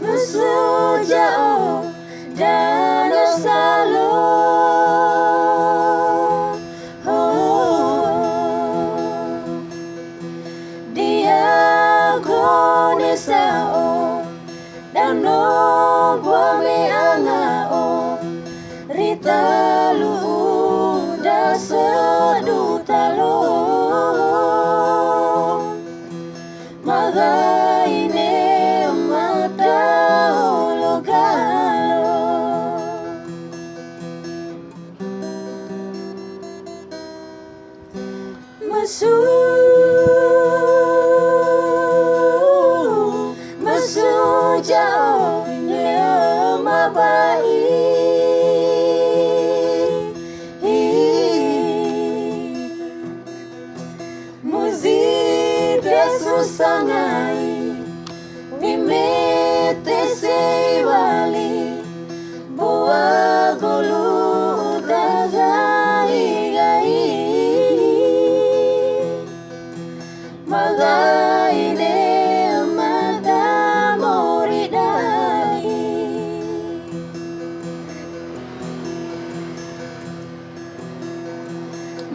Musuh jauh dan selalu dia konesao dan no buame angao rita lu da sedutalo magaine mata ologalo Masuk jauh lema Muzik susangai Wimete seiwali Boa golu dagai Magaine mata moridani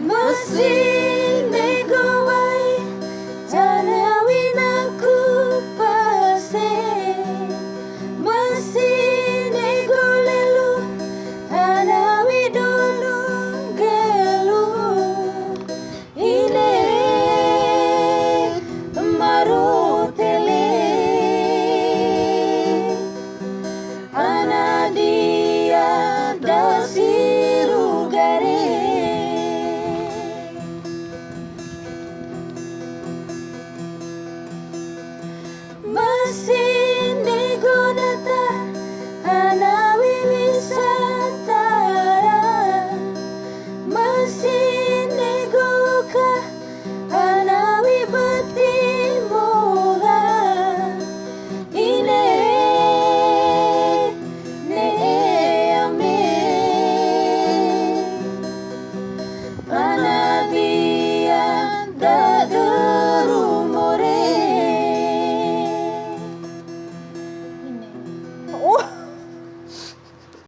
Masih